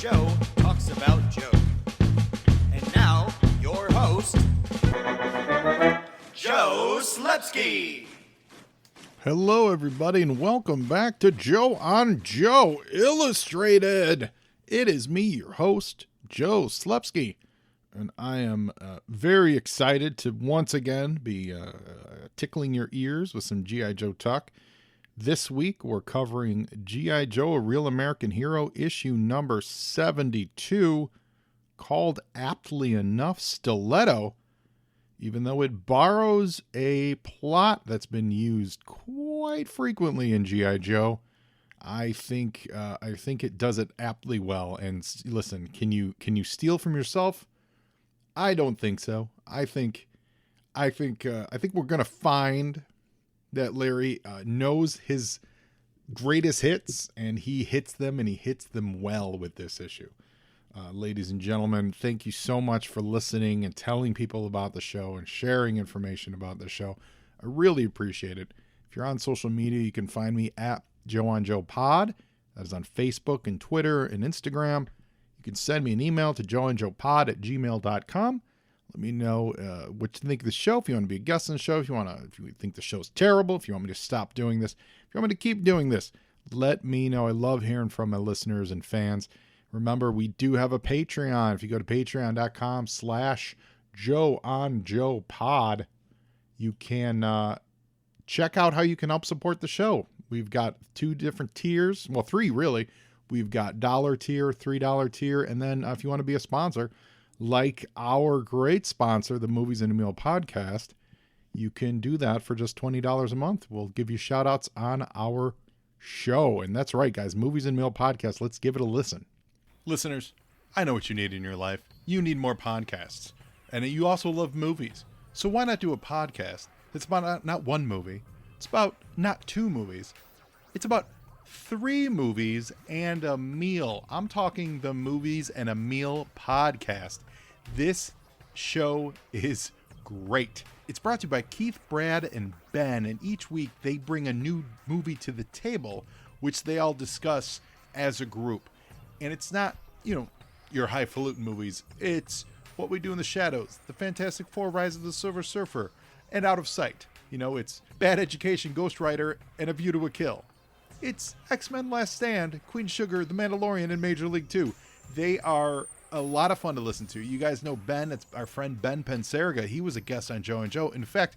Joe talks about Joe. And now, your host, Joe Slepsky. Hello, everybody, and welcome back to Joe on Joe Illustrated. It is me, your host, Joe Slepsky, and I am very excited to once again be tickling your ears with some G.I. Joe talk. This week, we're covering G.I. Joe, A Real American Hero, issue number 72, called aptly enough Stiletto, even though it borrows a plot that's been used quite frequently in G.I. Joe. I think it does it aptly well. And listen, can you steal from yourself? I don't think so. I think we're gonna find that Larry knows his greatest hits, and he hits them, and he hits them well with this issue. Ladies and gentlemen, thank you so much for listening and telling people about the show and sharing information about the show. I really appreciate it. If you're on social media, you can find me at Joe on Joe Pod. That is on Facebook and Twitter and Instagram. You can send me an email to joeandjoepod@gmail.com. Let me know what you think of the show. If you want to be a guest on the show, if you think the show's terrible, if you want me to stop doing this, if you want me to keep doing this, let me know. I love hearing from my listeners and fans. Remember, we do have a Patreon. If you go to patreon.com/JoeOnJoePod, you can check out how you can help support the show. We've got 2 different tiers. Well, 3 really. We've got $1 tier, $3 tier, and then if you want to be a sponsor, like our great sponsor, the Movies and a Meal podcast, you can do that for just $20 a month. We'll give you shout outs on our show. And that's right, guys, Movies and Meal podcast. Let's give it a listen. Listeners, I know what you need in your life. You need more podcasts. And you also love movies. So why not do a podcast that's about not one movie? It's about not 2 movies. It's about 3 movies and a meal. I'm talking the Movies and a Meal podcast. This show is great. It's brought to you by Keith, Brad, and Ben, and each week they bring a new movie to the table, which they all discuss as a group. And it's not, your highfalutin movies. It's What We Do in the Shadows, The Fantastic Four, Rise of the Silver Surfer, and Out of Sight. It's Bad Education, Ghost Rider, and A View to a Kill. It's X-Men Last Stand, Queen Sugar, The Mandalorian, and Major League 2. They are a lot of fun to listen to. You guys know Ben. It's our friend Ben Pensarga. He was a guest on Joe and Joe. In fact,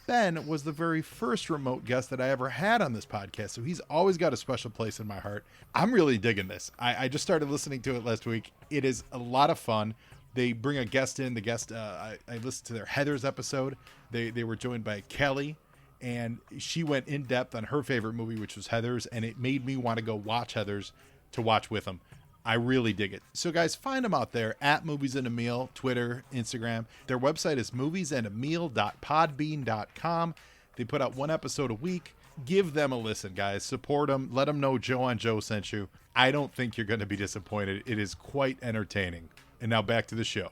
Ben was the very first remote guest that I ever had on this podcast, so he's always got a special place in my heart. I'm really digging this. I just started listening to it last week. It is a lot of fun. They bring a guest in. The guest, I listened to their Heathers episode. They were joined by Kelly, and she went in depth on her favorite movie, which was Heathers, and it made me want to go watch Heathers to watch with them. I really dig it. So guys, find them out there at Movies and a Meal, Twitter, Instagram. Their website is moviesandameal.podbean.com. They put out 1 episode a week. Give them a listen, guys. Support them. Let them know Joe on Joe sent you. I don't think you're going to be disappointed. It is quite entertaining. And now back to the show.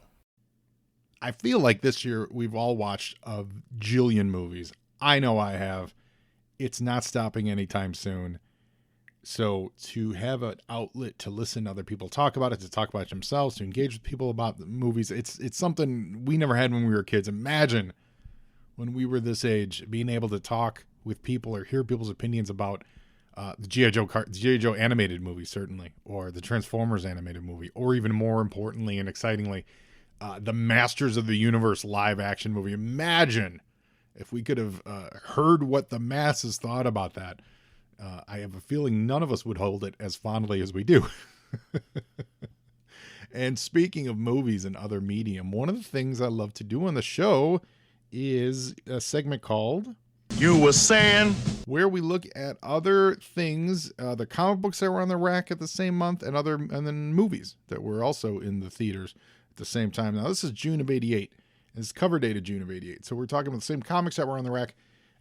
I feel like this year we've all watched a jillion movies. I know I have. It's not stopping anytime soon. So to have an outlet to listen to other people talk about it, to talk about it themselves, to engage with people about the movies, it's something we never had when we were kids. Imagine when we were this age, being able to talk with people or hear people's opinions about the G.I. Joe animated movie, certainly, or the Transformers animated movie, or even more importantly and excitingly, the Masters of the Universe live action movie. Imagine if we could have heard what the masses thought about that. I have a feeling none of us would hold it as fondly as we do. And speaking of movies and other medium, one of the things I love to do on the show is a segment called You Were Saying, where we look at other things, the comic books that were on the rack at the same month, and then movies that were also in the theaters at the same time. Now, this is June of '88. It's cover dated June of '88. So we're talking about the same comics that were on the rack.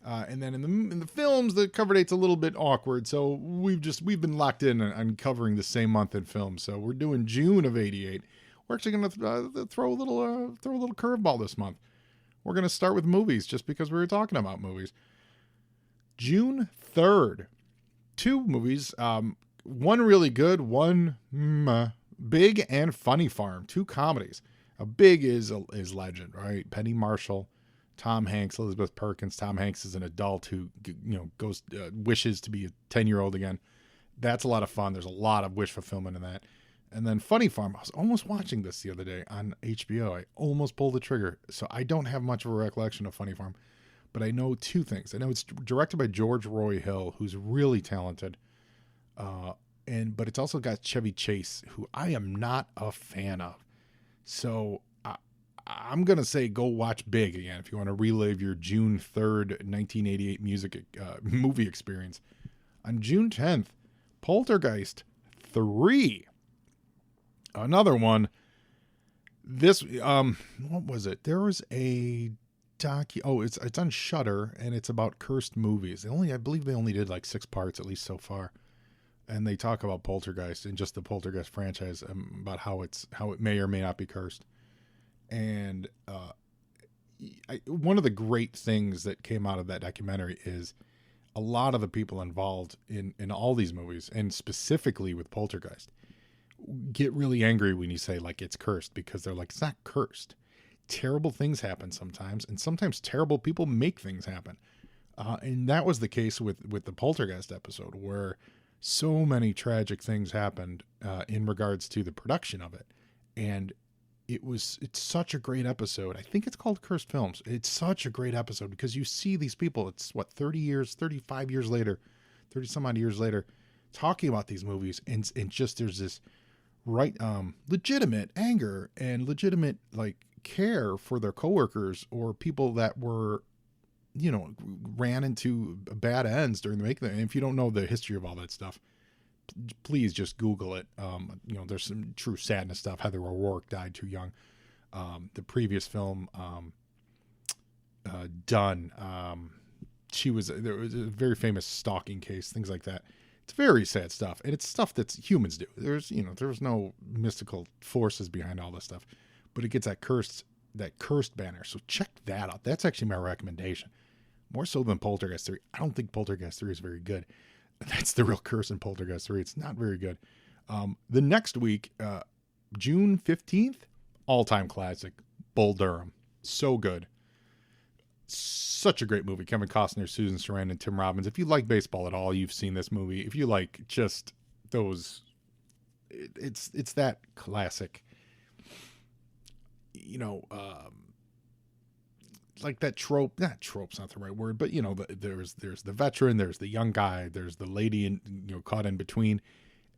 And then in the films, the cover date's a little bit awkward. So we've been locked in on covering the same month in films. So we're doing June of '88. We're actually going to throw a little curveball this month. We're going to start with movies just because we were talking about movies. June 3rd, 2 movies. One really good, one Big and Funny Farm, 2 comedies. Big is legend, right? Penny Marshall, Tom Hanks, Elizabeth Perkins. Tom Hanks is an adult who goes wishes to be a 10-year-old again. That's a lot of fun. There's a lot of wish fulfillment in that. And then Funny Farm, I was almost watching this the other day on HBO. I almost pulled the trigger. So I don't have much of a recollection of Funny Farm, but I know 2 things. I know it's directed by George Roy Hill, who's really talented. But it's also got Chevy Chase, who I am not a fan of. So I'm going to say go watch Big again if you want to relive your June 3rd, 1988 movie experience. On June 10th, Poltergeist 3. Another one. This what was it? There was a it's on Shudder, and it's about cursed movies. I believe they only did like 6 parts, at least so far. And they talk about Poltergeist and just the Poltergeist franchise, about how it may or may not be cursed. And one of the great things that came out of that documentary is a lot of the people involved in all these movies, and specifically with Poltergeist, get really angry when you say like it's cursed, because they're like, it's not cursed. Terrible things happen sometimes, and sometimes terrible people make things happen. And that was the case with the Poltergeist episode, where so many tragic things happened in regards to the production of it. And it's such a great episode. I think it's called Cursed Films. It's such a great episode because you see these people, it's 35 years later, 30 some odd years later, talking about these movies, and just there's this legitimate anger and legitimate like care for their coworkers or people that were, ran into bad ends during the making. And if you don't know the history of all that stuff, please just Google it. There's some true sadness stuff. Heather O'Rourke died too young. The previous film, Done, there was a very famous stalking case, things like that. It's very sad stuff, and it's stuff that humans do. There's no mystical forces behind all this stuff, but it gets that cursed banner. So check that out. That's actually my recommendation. More so than Poltergeist 3. I don't think Poltergeist 3 is very good. That's the real curse in Poltergeist 3. It's not very good. The next week, June 15th, all-time classic, Bull Durham. So good. Such a great movie. Kevin Costner, Susan Sarandon, and Tim Robbins. If you like baseball at all, you've seen this movie. If you like just those, it's that classic, like that trope. Not trope's not the right word, but there's the veteran, there's the young guy, there's the lady caught in between,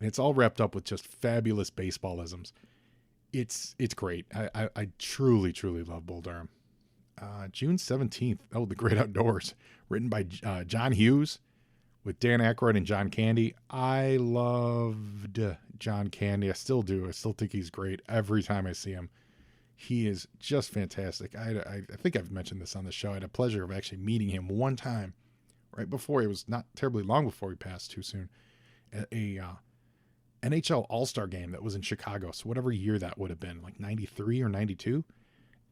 and it's all wrapped up with just fabulous baseballisms. It's great. I truly love Bull Durham. June 17th, The Great Outdoors, written by John Hughes with Dan Aykroyd and John Candy. I loved John Candy. I still do. I still think he's great every time I see him. He is just fantastic. I think I've mentioned this on the show. I had a pleasure of actually meeting him one time right before, it was not terribly long before he passed too soon, at a NHL All-Star game that was in Chicago. So whatever year that would have been, like 93 or 92.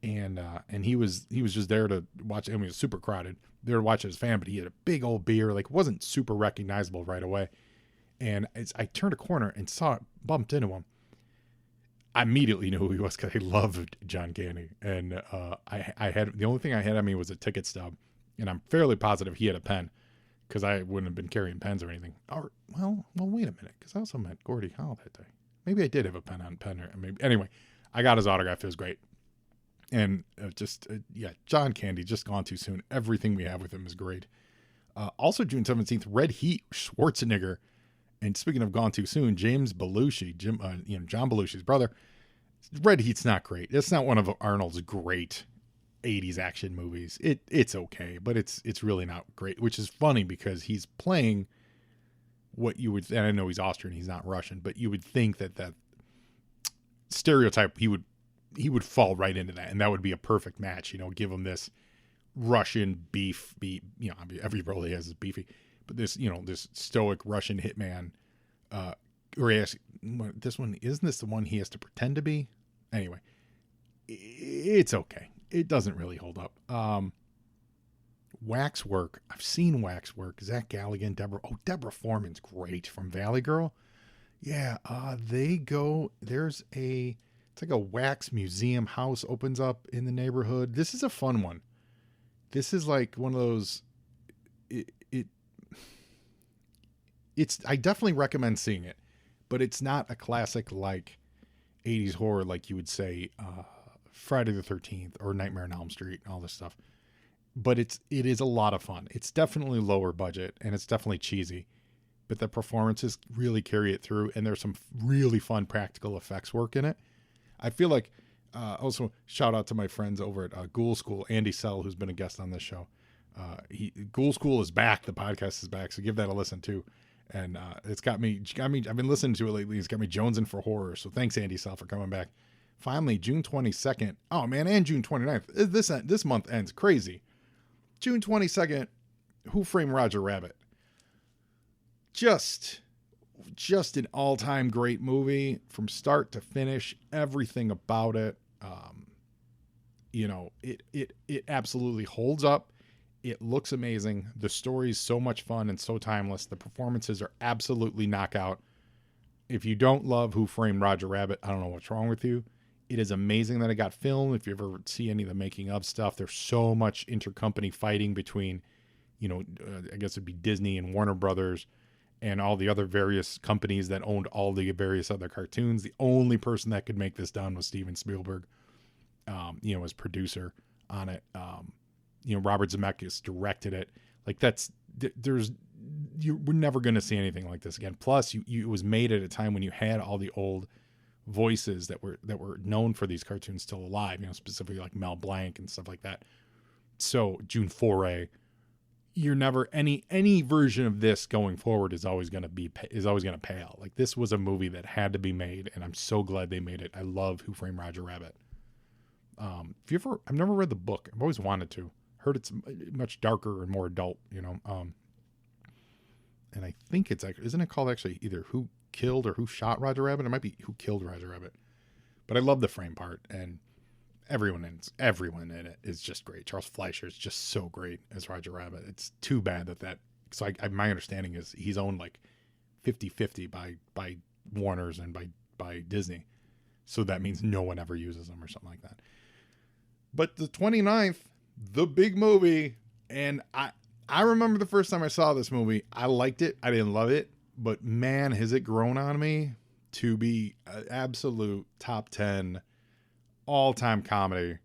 And he was just there to watch. I mean, it was super crowded. There to watch as a fan, but he had a big old beer, like wasn't super recognizable right away. And as I turned a corner and bumped into him, I immediately knew who he was because I loved John Candy. And I had, the only thing I had on me was a ticket stub, and I'm fairly positive he had a pen, because I wouldn't have been carrying pens or anything. Or well, wait a minute, because I also met Gordie Howe that day. Maybe I did have a pen or maybe. Anyway, I got his autograph. It was great. And John Candy, just gone too soon. Everything we have with him is great. Also, June 17th, Red Heat, Schwarzenegger. And speaking of gone too soon, James Belushi, John Belushi's brother. Red Heat's not great. It's not one of Arnold's great 80s action movies. It's okay, but it's really not great, which is funny because he's playing what you would, and I know he's Austrian, he's not Russian, but you would think that stereotype, he would fall right into that, and that would be a perfect match. Give him this Russian beef. Every role he has is beefy, but this stoic Russian hitman. Or this one, isn't this the one he has to pretend to be? Anyway, it's okay. It doesn't really hold up. Waxwork. I've seen Waxwork. Zach Galligan, Deborah Foreman's great from Valley Girl. Yeah, it's like a wax museum house opens up in the neighborhood. This is a fun one. This is like one of those, it, it it's, I definitely recommend seeing it, but it's not a classic like 80s horror like you would say Friday the 13th or Nightmare on Elm Street and all this stuff. But it is a lot of fun. It's definitely lower budget and it's definitely cheesy, but the performances really carry it through, and there's some really fun practical effects work in it. I feel like also shout out to my friends over at Ghoul School, Andy Sell, who's been a guest on this show. Ghoul School is back. The podcast is back, so give that a listen too. And it's got me. I've been listening to it lately. It's got me jonesing for horror. So thanks, Andy Sell, for coming back. Finally, June 22nd. Oh man, and June 29th. This month ends crazy. June 22nd, Who Framed Roger Rabbit? Just an all-time great movie from start to finish. Everything about it, it absolutely holds up. It looks amazing. The story's so much fun and so timeless. The performances are absolutely knockout. If you don't love Who Framed Roger Rabbit, I don't know what's wrong with you. It is amazing that it got filmed. If you ever see any of the making of stuff, there's so much intercompany fighting between, I guess it'd be Disney and Warner Brothers and all the other various companies that owned all the various other cartoons. The only person that could make this done was Steven Spielberg, as producer on it. Robert Zemeckis directed it. Like we're never going to see anything like this again. Plus, it was made at a time when you had all the old voices that were known for these cartoons still alive, specifically like Mel Blanc and stuff like that. So June Foray, you're never any version of this going forward is always going to pale. Like, this was a movie that had to be made, and I'm so glad they made it. I love Who Framed Roger Rabbit. I've never read the book. I've always wanted to. Heard it's much darker and more adult, and I think it's like, isn't it called actually either Who Killed or Who Shot Roger Rabbit? It might be Who Killed Roger Rabbit. But I love the frame part, and everyone in it is just great. Charles Fleischer is just so great as Roger Rabbit. It's too bad that so my understanding is he's owned like 50-50 by Warner's and by Disney. So that means no one ever uses them or something like that. But the 29th, the big movie, and I remember the first time I saw this movie, I liked it. I didn't love it, but man, has it grown on me to be an absolute top 10 all-time comedy.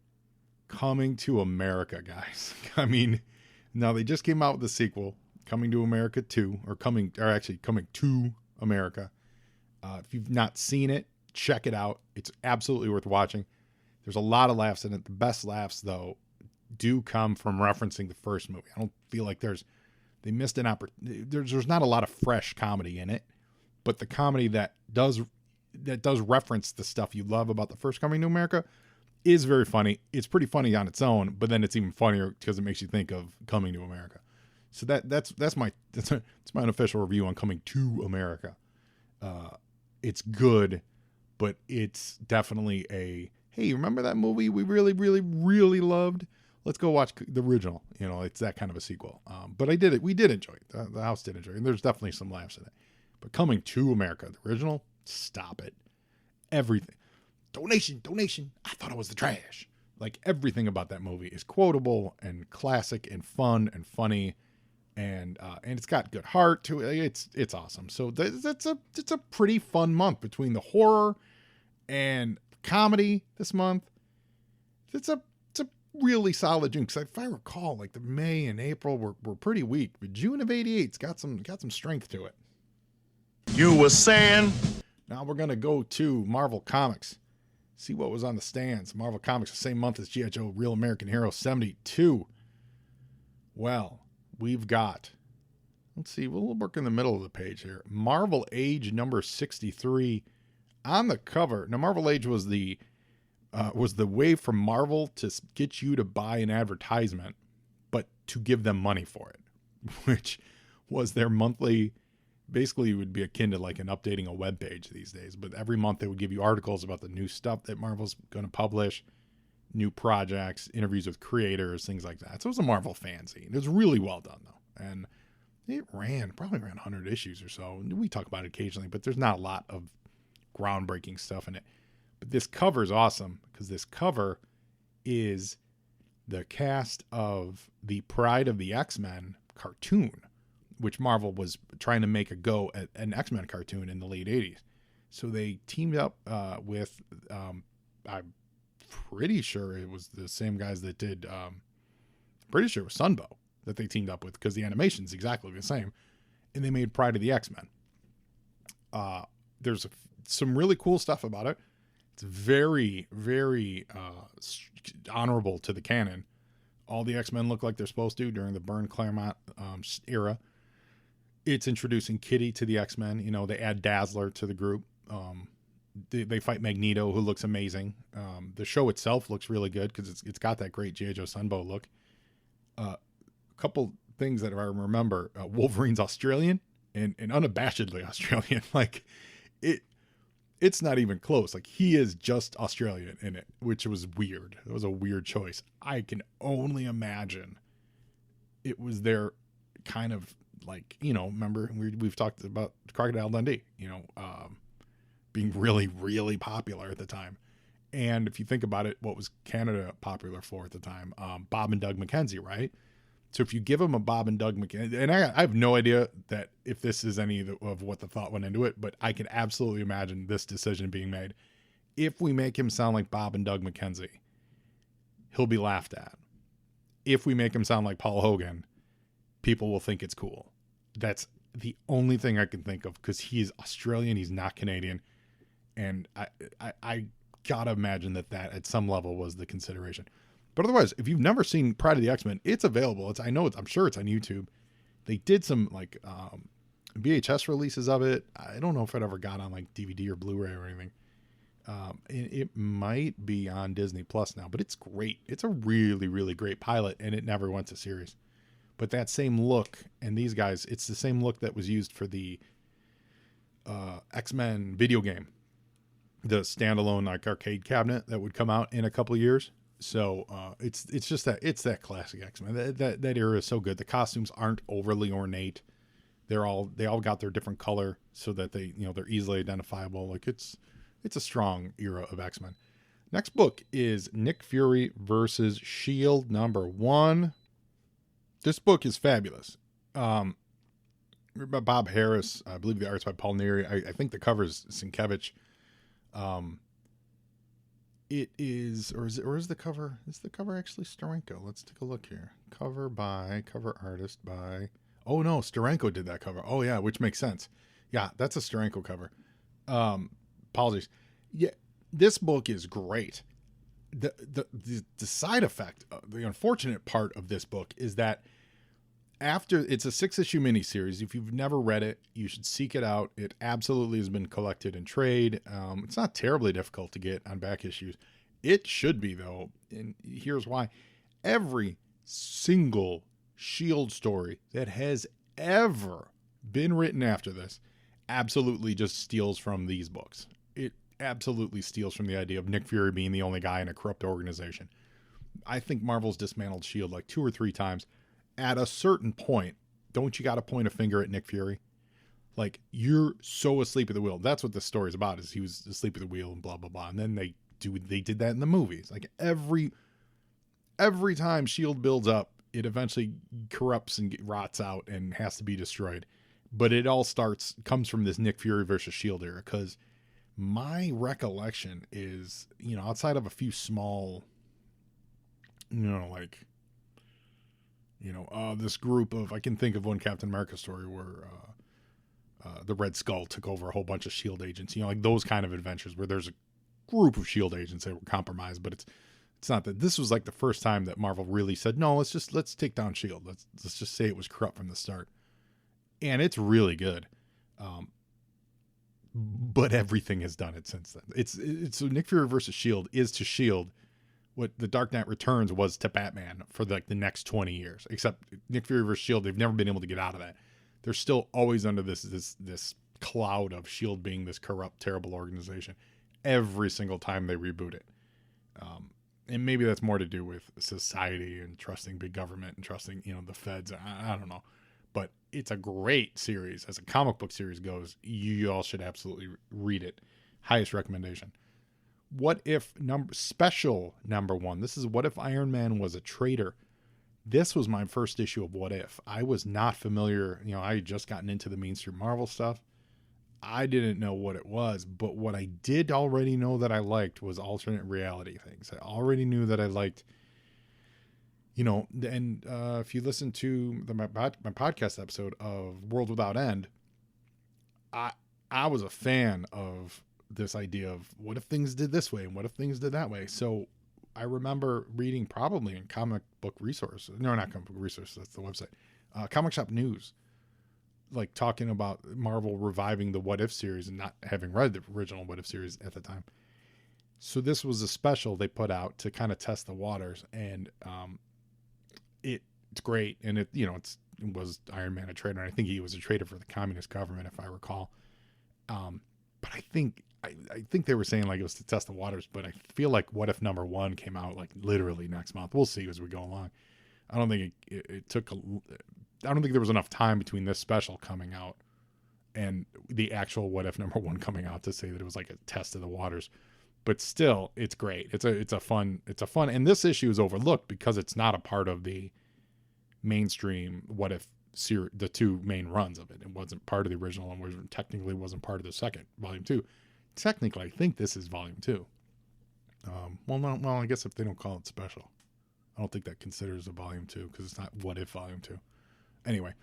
Coming to America, guys. I mean, now they just came out with the sequel, Coming to America 2, Coming to America. If you've not seen it, check it out. It's absolutely worth watching. There's a lot of laughs in it. The best laughs, though, do come from referencing the first movie. I don't feel like they missed an opportunity. There's not a lot of fresh comedy in it, but the comedy that does reference the stuff you love about the first Coming to America is very funny. It's pretty funny on its own, but then it's even funnier because it makes you think of Coming to America. So that's my unofficial review on Coming to America. It's good, but it's definitely hey, remember that movie we really, really, really loved? Let's go watch the original. It's that kind of a sequel. But we did enjoy it. The house did enjoy it. And there's definitely some laughs in it. But Coming to America, the original, stop it. Everything. Donation. I thought it was the trash. Like, everything about that movie is quotable and classic and fun and funny. And it's got good heart to it. It's awesome. So it's a pretty fun month between the horror and comedy this month. It's a really solid June, because if I recall, like the May and April were pretty weak, but June of '88's got some strength to it. You were saying? Now we're gonna go to Marvel Comics, see what was on the stands. Marvel Comics, the same month as G.I. Joe Real American Hero 72. Well, we've got, let's see, we'll work in the middle of the page here. Marvel Age number 63 on the cover. Now, Marvel Age was the way for Marvel to get you to buy an advertisement, but to give them money for it, which was their monthly. Basically, it would be akin to like updating a web page these days. But every month they would give you articles about the new stuff that Marvel's going to publish, new projects, interviews with creators, things like that. So it was a Marvel fanzine. It was really well done, though. And It probably ran 100 issues or so. We talk about it occasionally, but there's not a lot of groundbreaking stuff in it. But this cover is awesome because this cover is the cast of the Pride of the X-Men cartoon, which Marvel was trying to make a go at an X-Men cartoon in the late 80s. So they teamed up with, I'm pretty sure it was the same guys that did, pretty sure it was Sunbow that they teamed up with because the animation's exactly the same. And they made Pride of the X-Men. There's some really cool stuff about it. It's very, very honorable to the canon. All the X-Men look like they're supposed to during the Byrne Claremont era. It's introducing Kitty to the X-Men. You know, they add Dazzler to the group. They fight Magneto, who looks amazing. The show itself looks really good because it's got that great G.I. Joe Sunbow look. A couple things that I remember. Wolverine's Australian and unabashedly Australian. Like, it's not even close. Like, he is just Australian in it, which was weird. It was a weird choice. I can only imagine it was their kind of, like, you know, remember we've talked about Crocodile Dundee, you know, being really, really popular at the time. And if you think about it, what was Canada popular for at the time? Bob and Doug McKenzie, right? So if you give them a Bob and Doug McKenzie, and I have no idea that if this is any of what the thought went into it, but I can absolutely imagine this decision being made. If we make him sound like Bob and Doug McKenzie, he'll be laughed at. If we make him sound like Paul Hogan, people will think it's cool. That's the only thing I can think of because he's Australian, he's not Canadian. And I gotta imagine that at some level was the consideration. But otherwise, if you've never seen Pride of the X-Men, it's available. I'm sure it's on YouTube. They did some like VHS releases of it. I don't know if it ever got on like DVD or Blu-ray or anything. It might be on Disney Plus now, but it's great. It's a really, really great pilot, and it never went to series. But that same look, and these guys, it's the same look that was used for the X-Men video game, the standalone like arcade cabinet that would come out in a couple of years. So it's just that classic X-Men. That era is so good. The costumes aren't overly ornate. They all got their different color so that they're easily identifiable. Like it's a strong era of X-Men. Next book is Nick Fury versus Shield #1. This book is fabulous. By Bob Harris, I believe the art's by Paul Neary. I think the cover is Sienkiewicz. It is, or is the cover? Is the cover actually Steranko? Let's take a look here. Cover artist by. Oh no, Steranko did that cover. Oh yeah, which makes sense. Yeah, that's a Steranko cover. Apologies. Yeah, this book is great. The side effect, the unfortunate part of this book is that after it's a 6-issue miniseries. If you've never read it, you should seek it out. It absolutely has been collected in trade. It's not terribly difficult to get on back issues. It should be though, and here's why. Every single Shield story that has ever been written after this absolutely just steals from these books. It absolutely steals from the idea of Nick Fury being the only guy in a corrupt organization. I think Marvel's dismantled Shield like 2 or 3 times. At a certain point, don't you got to point a finger at Nick Fury? Like, you're so asleep at the wheel. That's what this story is about, is he was asleep at the wheel and blah, blah, blah. And then they did that in the movies. Like, every time Shield builds up, it eventually corrupts and rots out and has to be destroyed. But it all comes from this Nick Fury versus Shield era, because my recollection is, outside of a few small, this group of, I can think of one Captain America story where the Red Skull took over a whole bunch of Shield agents, like those kind of adventures where there's a group of Shield agents that were compromised, but it's not that. This was like the first time that Marvel really said, no, let's take down Shield. Let's just say it was corrupt from the start. And it's really good. But everything has done it since then. It's so Nick Fury versus Shield is to Shield what the Dark Knight Returns was to Batman for like the next 20 years. Except Nick Fury versus Shield, they've never been able to get out of that. They're still always under this cloud of Shield being this corrupt, terrible organization every single time they reboot it. And maybe that's more to do with society and trusting big government and trusting, the feds. I don't know. but it's a great series. As a comic book series goes, you all should absolutely read it. Highest recommendation. What If special number 1. This is What If Iron Man was a traitor. This was my first issue of What If. I was not familiar. I had just gotten into the mainstream Marvel stuff. I didn't know what it was, but what I did already know that I liked was alternate reality things. I already knew that I liked, and if you listen to my podcast episode of World Without End, I was a fan of this idea of what if things did this way and what if things did that way. So I remember reading probably in Comic Book Resource. No, not Comic Book Resource. That's the website. Comic Shop News, like talking about Marvel reviving the What If series and not having read the original What If series at the time. So this was a special they put out to kind of test the waters, and it's great. And it was Iron Man a traitor? And I think he was a traitor for the communist government, if I recall. But I think they were saying like it was to test the waters, but I feel like What If number 1 came out like literally next month. We'll see as we go along. I don't think it took I don't think there was enough time between this special coming out and the actual What If number 1 coming out to say that it was like a test of the waters. But still, it's great. It's a fun, and this issue is overlooked because it's not a part of the mainstream What If series, the 2 main runs of it. It wasn't part of the original and technically wasn't part of the second volume 2. Technically, I think this is volume 2. I guess if they don't call it special, I don't think that considers a volume 2 because it's not What If volume 2. Anyway,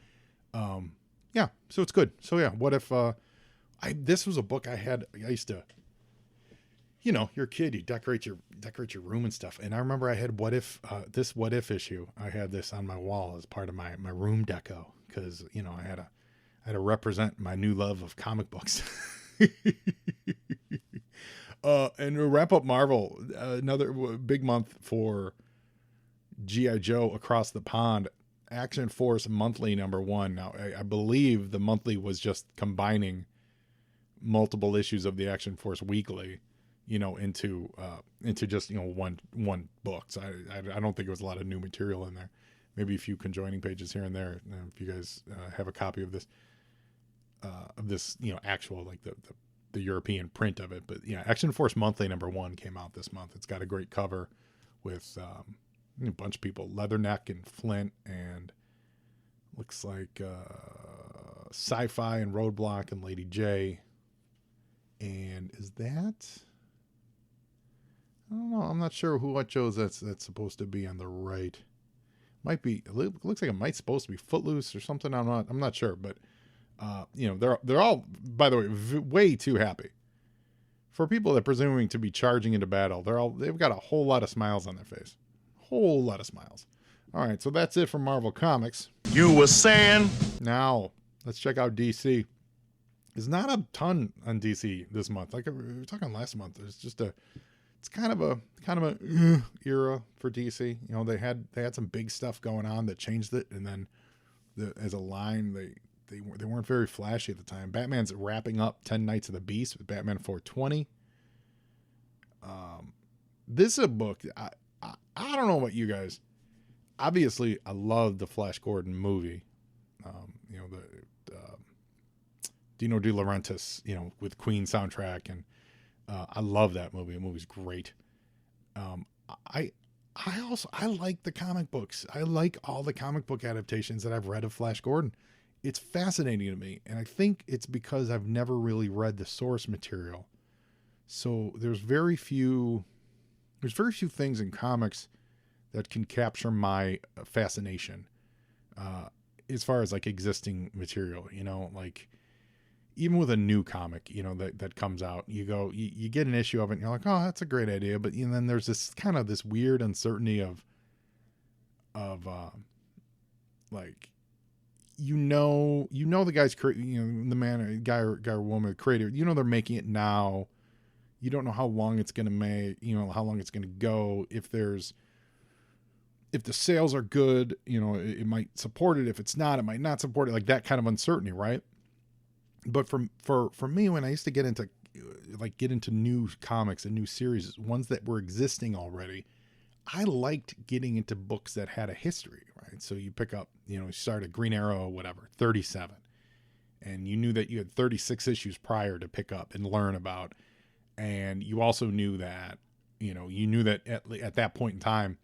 yeah, so it's good. So yeah, What If, this was a book I used to, you're a kid, you decorate your room and stuff. And I remember I had this What If issue. I had this on my wall as part of my room deco because, I had to represent my new love of comic books. And to wrap up Marvel, another big month for G.I. Joe Across the Pond. Action Force monthly number 1. Now, I believe the monthly was just combining multiple issues of the Action Force weekly, into just, one book. So I don't think it was a lot of new material in there. Maybe a few conjoining pages here and there. If you guys have a copy of this, actual, like the European print of it. But yeah, Action Force monthly number 1 came out this month. It's got a great cover with, a bunch of people, Leatherneck and Flint, and looks like Sci-Fi and Roadblock and Lady J. And is that? I don't know. I'm not sure what Joe's that's supposed to be on the right. Might be. It looks like it might supposed to be Footloose or something. I'm not sure, but they're all, by the way, way too happy. For people that are presuming to be charging into battle, they've got a whole lot of smiles on their face. Whole lot of smiles. All right, so that's it from Marvel Comics. You were saying? Now, let's check out DC. There's not a ton on DC this month. Like we were talking last month, it's kind of a era for DC. They had some big stuff going on that changed it, and then as a line, they weren't very flashy at the time. Batman's wrapping up 10 Nights of the Beast with Batman 420. This is a book. I don't know about you guys. Obviously, I love the Flash Gordon movie. The Dino De Laurentiis, with Queen soundtrack, and I love that movie. The movie's great. I like the comic books. I like all the comic book adaptations that I've read of Flash Gordon. It's fascinating to me, and I think it's because I've never really read the source material. So there's very few things in comics that can capture my fascination as far as like existing material, like even with a new comic, that comes out, you get an issue of it and you're like, oh, that's a great idea. But then there's this kind of this weird uncertainty of like, the guy's the guy or woman, the creator, they're making it now. You don't know how long it's going to make, how long it's going to go. If the sales are good, it might support it. If it's not, it might not support it. Like that kind of uncertainty. Right. But for me, when I used to get into new comics and new series, ones that were existing already, I liked getting into books that had a history, right? So you pick up, you start at Green Arrow, whatever, 37. And you knew that you had 36 issues prior to pick up and learn about. And you also knew that, you knew that at that point in time,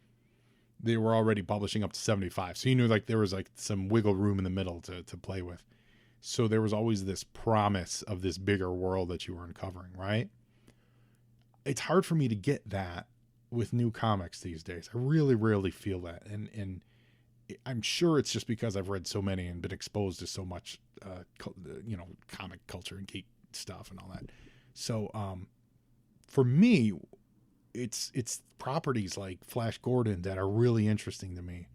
they were already publishing up to 75. So you knew like there was like some wiggle room in the middle to play with. So there was always this promise of this bigger world that you were uncovering, right? It's hard for me to get that with new comics these days. I really rarely feel that. And I'm sure it's just because I've read so many and been exposed to so much, comic culture and geek stuff and all that. So, for me, it's properties like Flash Gordon that are really interesting to me,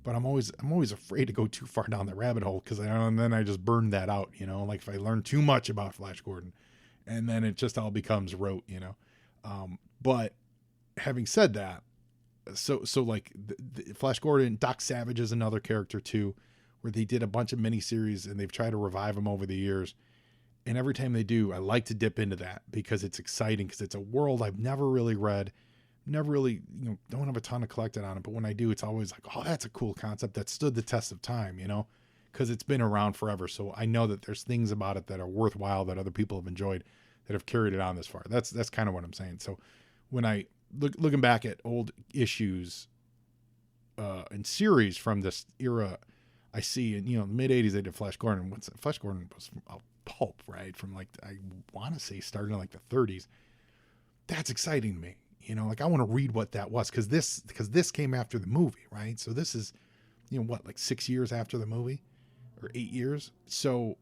but I'm always afraid to go too far down the rabbit hole because then I just burn that out, like if I learn too much about Flash Gordon and then it just all becomes rote, but having said that, so like the Flash Gordon, Doc Savage is another character too, where they did a bunch of miniseries and they've tried to revive him over the years. And every time they do, I like to dip into that because it's exciting, because it's a world I've never really read, never really, don't have a ton of collected on it. But when I do, it's always like, oh, that's a cool concept that stood the test of time, because it's been around forever. So I know that there's things about it that are worthwhile that other people have enjoyed that have carried it on this far. That's kind of what I'm saying. So when I looking back at old issues and series from this era, I see in, the mid 80s, they did Flash Gordon. Flash Gordon was a pulp, right? From like, I want to say starting in like the 30s. That's exciting to me. Like I want to read what that was. Cause this came after the movie, right? So this is, like 6 years after the movie or 8 years. So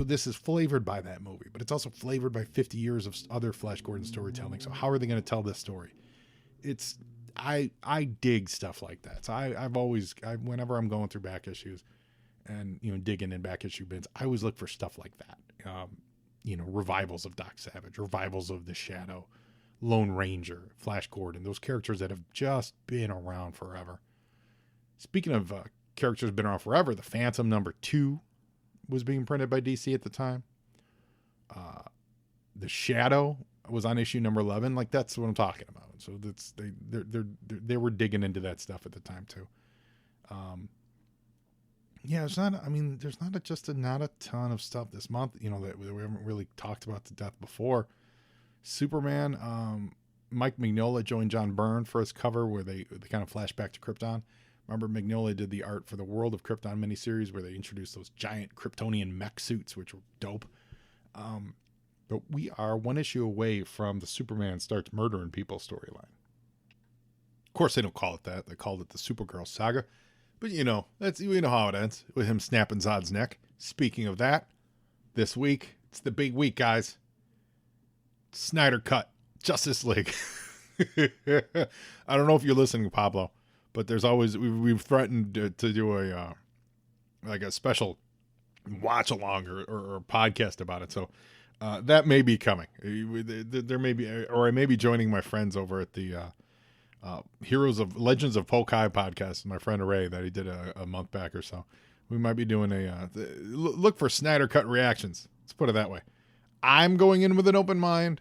this is flavored by that movie, but it's also flavored by 50 years of other Flash Gordon storytelling. So how are they going to tell this story? I dig stuff like that. So whenever I'm going through back issues and, digging in back issue bins, I always look for stuff like that. Revivals of Doc Savage, revivals of The Shadow, Lone Ranger, Flash Gordon, those characters that have just been around forever. Speaking of characters been around forever, the Phantom #2 was being printed by DC at the time. The Shadow was on issue number 11. Like that's what I'm talking about. So they were digging into that stuff at the time too. There's not a ton of stuff this month, that we haven't really talked about to death before. Superman, Mike Mignola joined John Byrne for his cover where they kind of flash back to Krypton. Remember, Mignola did the art for the World of Krypton miniseries where they introduced those giant Kryptonian mech suits, which were dope. But we are one issue away from the Superman starts murdering people storyline. Of course, they don't call it that. They called it the Supergirl saga. But we know how it ends with him snapping Zod's neck. Speaking of that, this week, it's the big week, guys. Snyder Cut, Justice League. I don't know if you're listening, Pablo, but there's always, we've threatened to do a special watch along or podcast about it. So that may be coming. There may be, or I may be joining my friends over at the Legends of Pokai podcast, my friend Ray, that he did a month back or so. We might be doing look for Snyder Cut reactions. Let's put it that way. I'm going in with an open mind.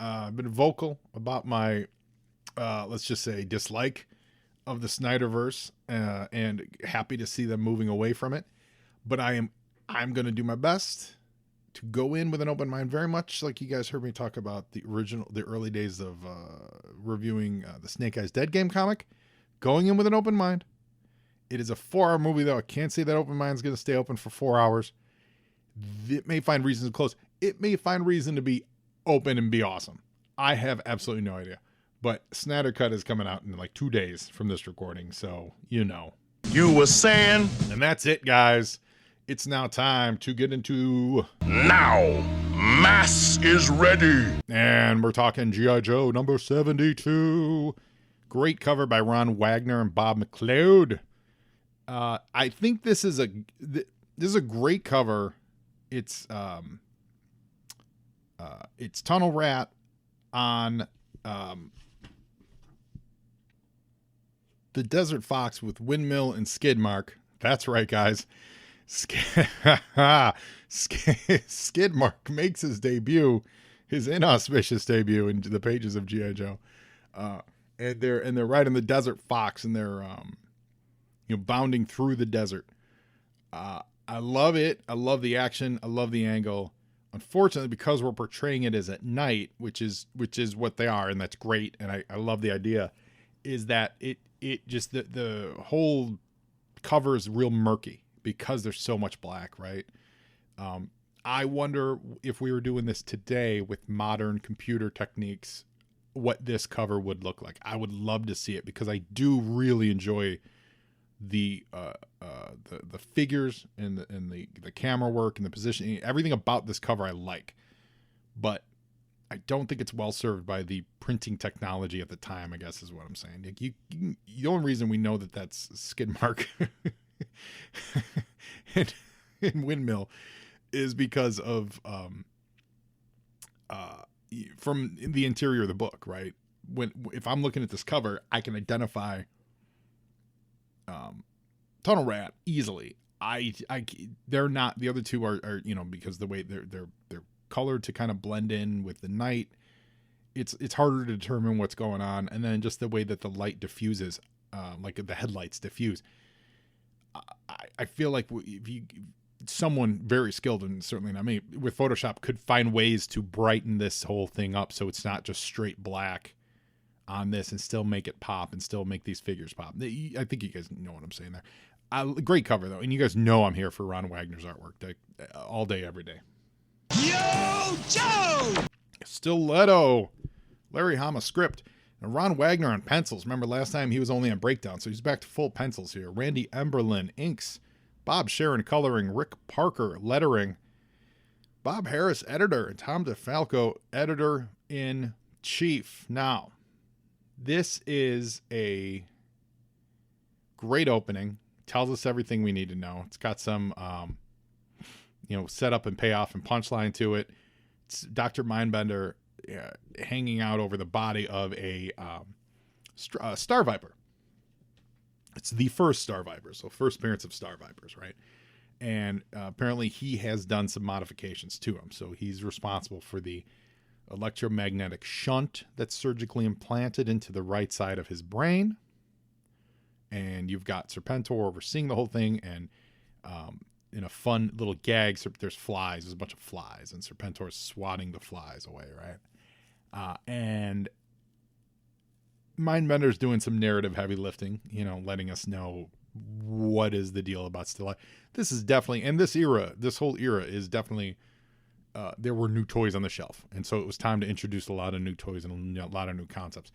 I've been vocal about my, let's just say, dislike of the Snyderverse, and happy to see them moving away from it. But I'm going to do my best to go in with an open mind, very much like you guys heard me talk about the early days of reviewing the Snake Eyes Dead Game comic. Going in with an open mind. It is a 4-hour movie, though. I can't say that open mind is going to stay open for 4 hours. It may find reasons to close. It may find reason to be open and be awesome. I have absolutely no idea. But Snyder Cut is coming out in like 2 days from this recording, so you know. You were saying? And that's it, guys. It's now time to get into... Now, mass is ready. And we're talking G.I. Joe number 72. Great cover by Ron Wagner and Bob McLeod. I think this is a great cover. It's Tunnel Rat on the Desert Fox with Windmill and Skidmark. That's right, guys. Skidmark makes his inauspicious debut into the pages of G.I. Joe. and they're riding the desert fox, and they're bounding through the desert. I love it. I love the action. I love the angle. Unfortunately, because we're portraying it as at night, which is what they are, and that's great, and I love the idea, is that it just the whole cover is real murky because there's so much black, right? I wonder if we were doing this today with modern computer techniques, what this cover would look like. I would love to see it because I do really enjoy the figures and the camera work and the positioning. Everything about this cover I like, but I don't think it's well served by the printing technology at the time, I guess is what I'm saying. Like the only reason we know that that's Skidmark and Windmill is because of from the interior of the book, right? If I'm looking at this cover, I can identify Tunnel Rat easily. They're not, the other two are because the way they're colored to kind of blend in with the night, it's harder to determine what's going on. And then just the way that the light diffuses, like the headlights diffuse, I feel like someone very skilled, and certainly not me, with Photoshop could find ways to brighten this whole thing up so it's not just straight black on this and still make it pop and still make these figures pop. I think you guys know what I'm saying there. Great cover though, and you guys know I'm here for Ron Wagner's artwork all day, every day. Yo, Joe! Stiletto, Larry Hama script, and Ron Wagner on pencils. Remember last time he was only on breakdown, so he's back to full pencils here. Randy Emberlin inks, Bob Sharon coloring, Rick Parker lettering, Bob Harris editor, and Tom DeFalco editor in chief. Now, this is a great opening. Tells us everything we need to know. It's got some, setup and payoff and punchline to it. It's Dr. Mindbender hanging out over the body of a Star Viper. It's the first Star Viper, so first appearance of Star Vipers, right? And apparently he has done some modifications to him. So he's responsible for the electromagnetic shunt that's surgically implanted into the right side of his brain. And you've got Serpentor overseeing the whole thing, and in a fun little gag, there's flies. There's a bunch of flies, and Serpentor's swatting the flies away, right? And Mindbender's doing some narrative heavy lifting, letting us know what is the deal about Stiletto. This is definitely, and this whole era is definitely, there were new toys on the shelf. And so it was time to introduce a lot of new toys and a lot of new concepts.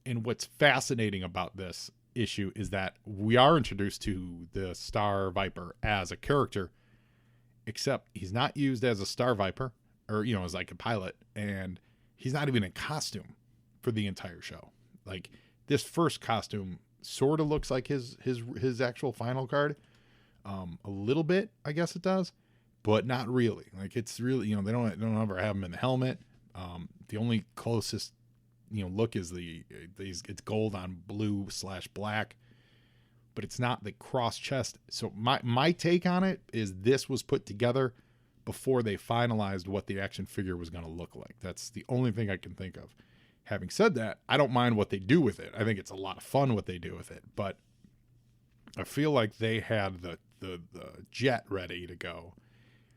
And what's fascinating about this issue is that we are introduced to the Star Viper as a character, except he's not used as a Star Viper or, as like a pilot. And he's not even in costume for the entire show. Like this first costume sort of looks like his actual final card. A little bit, I guess it does, but not really. Like it's really, they don't ever have him in the helmet. The only closest, look is it's gold on blue / black, but it's not the cross chest. So my take on it is this was put together before they finalized what the action figure was going to look like. That's the only thing I can think of. Having said that, I don't mind what they do with it. I think it's a lot of fun what they do with it, but I feel like they had the jet ready to go,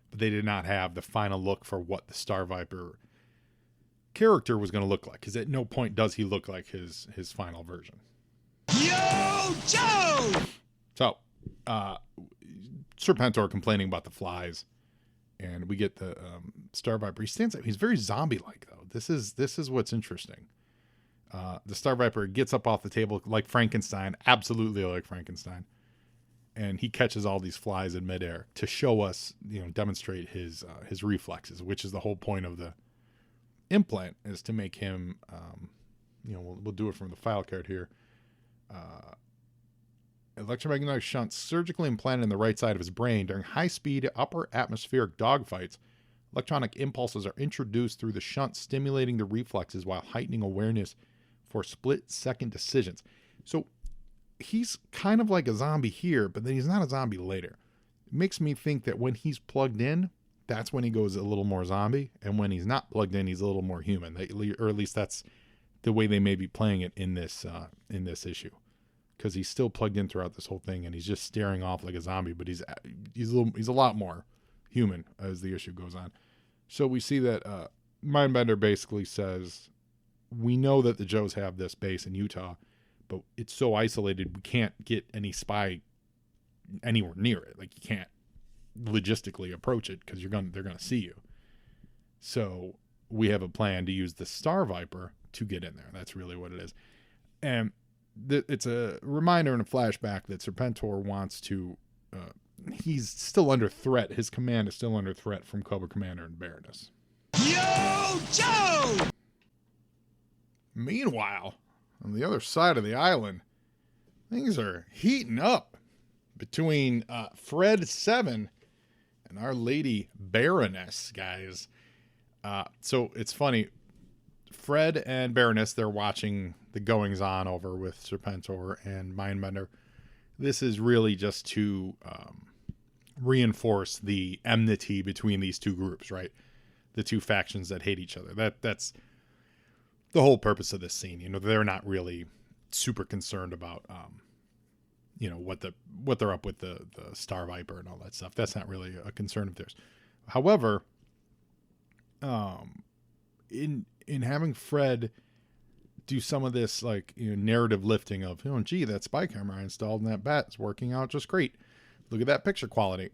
but they did not have the final look for what the Star Viper character was going to look like, because at no point does he look like his final version. Yo, Joe! So, Serpentor complaining about the flies, and we get the Star Viper. He stands up. He's very zombie-like, though. This is what's interesting. The Star Viper gets up off the table like Frankenstein, absolutely like Frankenstein, and he catches all these flies in midair to show us, demonstrate his reflexes, which is the whole point of the implant, is to make him, we'll do it from the file card here. Electromagnetic shunt surgically implanted in the right side of his brain during high-speed upper atmospheric dogfights. Electronic impulses are introduced through the shunt, stimulating the reflexes while heightening awareness for split-second decisions. So he's kind of like a zombie here, but then he's not a zombie later. It makes me think that when he's plugged in, that's when he goes a little more zombie, and when he's not plugged in, he's a little more human. Or at least that's the way they may be playing it in this issue, because he's still plugged in throughout this whole thing, and he's just staring off like a zombie, but he's a lot more human as the issue goes on. So we see that Mindbender basically says, we know that the Joes have this base in Utah, but it's so isolated we can't get any spy anywhere near it. Like, you can't logistically approach it because they're gonna see you. So we have a plan to use the Star Viper to get in there. That's really what it is. And it's a reminder and a flashback that Serpentor wants to, he's still under threat. His command is still under threat from Cobra Commander and Baroness. Yo, Joe! Meanwhile, on the other side of the island, things are heating up between Fred 7 and our lady Baroness, guys. So it's funny. Fred and Baroness, they're watching the goings-on over with Serpentor and Mindbender. This is really just to reinforce the enmity between these two groups, right? The two factions that hate each other. That's the whole purpose of this scene. You know, they're not really super concerned about, you know, what they're up with the Star Viper and all that stuff. That's not really a concern of theirs. However, in having Fred do some of this, like, you know, narrative lifting of, oh, gee, that spy camera I installed in that bat's working out just great. Look at that picture quality.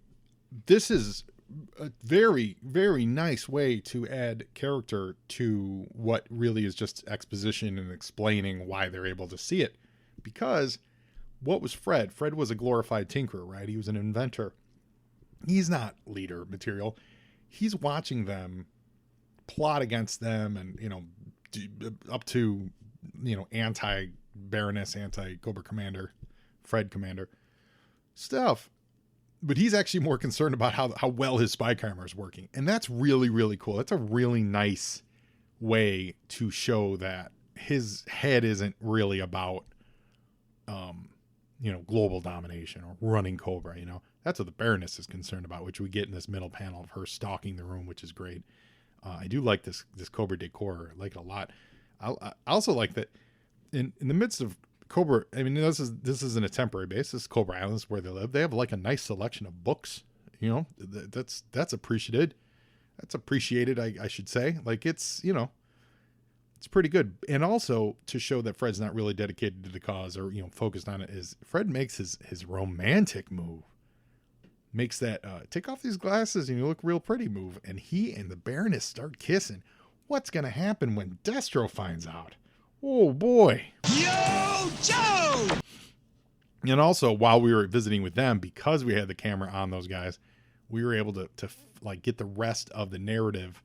This is a very, very nice way to add character to what really is just exposition and explaining why they're able to see it. Because what was Fred? Fred was a glorified tinkerer, right? He was an inventor. He's not leader material. He's watching them plot against them and, you know, up to, you know, anti-Baroness, anti-Cobra Commander, Fred Commander stuff. But he's actually more concerned about how well his spy camera is working. And that's really, really cool. That's a really nice way to show that his head isn't really about, you know, global domination or running Cobra, you know. That's what the Baroness is concerned about, which we get in this middle panel of her stalking the room, which is great. I do like this Cobra decor. I like it a lot. I also like that in the midst of Cobra, I mean, this isn't a temporary base. This is Cobra Islands where they live. They have like a nice selection of books. You know, that's appreciated. That's appreciated, I should say. Like, it's, you know, it's pretty good. And also to show that Fred's not really dedicated to the cause or, you know, focused on it, is Fred makes his romantic move. Makes that take off these glasses and you look real pretty move. And he and the Baroness start kissing. What's going to happen when Destro finds out? Oh, boy. Yo, Joe! And also, while we were visiting with them, because we had the camera on those guys, we were able to like get the rest of the narrative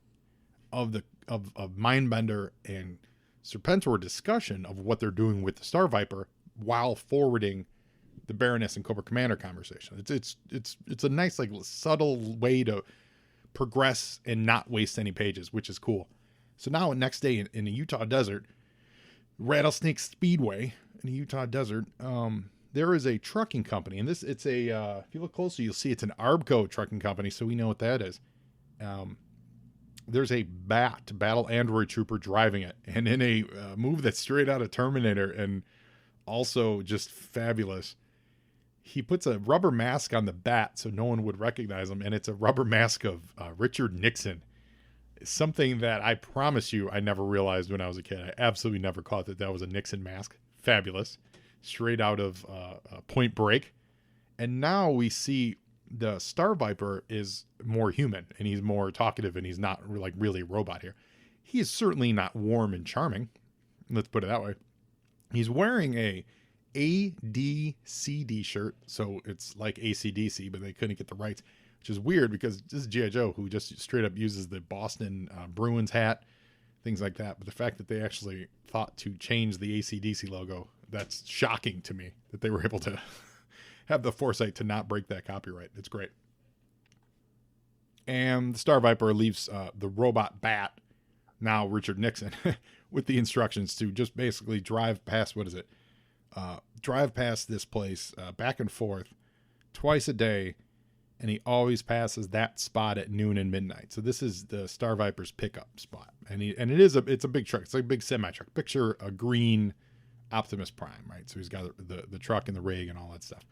of Mindbender and Serpentor discussion of what they're doing with the Star Viper while forwarding the Baroness and Cobra Commander conversation. It's a nice, like, subtle way to progress and not waste any pages, which is cool. So now, next day in the Utah desert, Rattlesnake Speedway in the Utah desert, there is a trucking company, and it's a if you look closely, you'll see it's an Arbco trucking company, so we know what that is. There's a battle android trooper driving it, and in a move that's straight out of Terminator and also just fabulous, he puts a rubber mask on the bat so no one would recognize him, and it's a rubber mask of Richard Nixon. Something that I promise you I never realized when I was a kid. I absolutely never caught that was a Nixon mask. Fabulous. Straight out of Point Break. And now we see the Star Viper is more human, and he's more talkative, and he's not like really a robot here. He is certainly not warm and charming. Let's put it that way. He's wearing a ADCD shirt, so it's like ACDC, but they couldn't get the rights, which is weird because this is G.I. Joe, who just straight up uses the Boston Bruins hat, things like that. But the fact that they actually thought to change the ACDC logo, that's shocking to me that they were able to have the foresight to not break that copyright. It's great. And the Star Viper leaves the robot bat, now Richard Nixon, with the instructions to just basically drive past, drive past this place back and forth twice a day and he always passes that spot at noon and midnight. So this is the Star Viper's pickup spot, and it's a big truck. It's like a big semi truck. Picture a green Optimus Prime, right? So he's got the truck and the rig and all that stuff,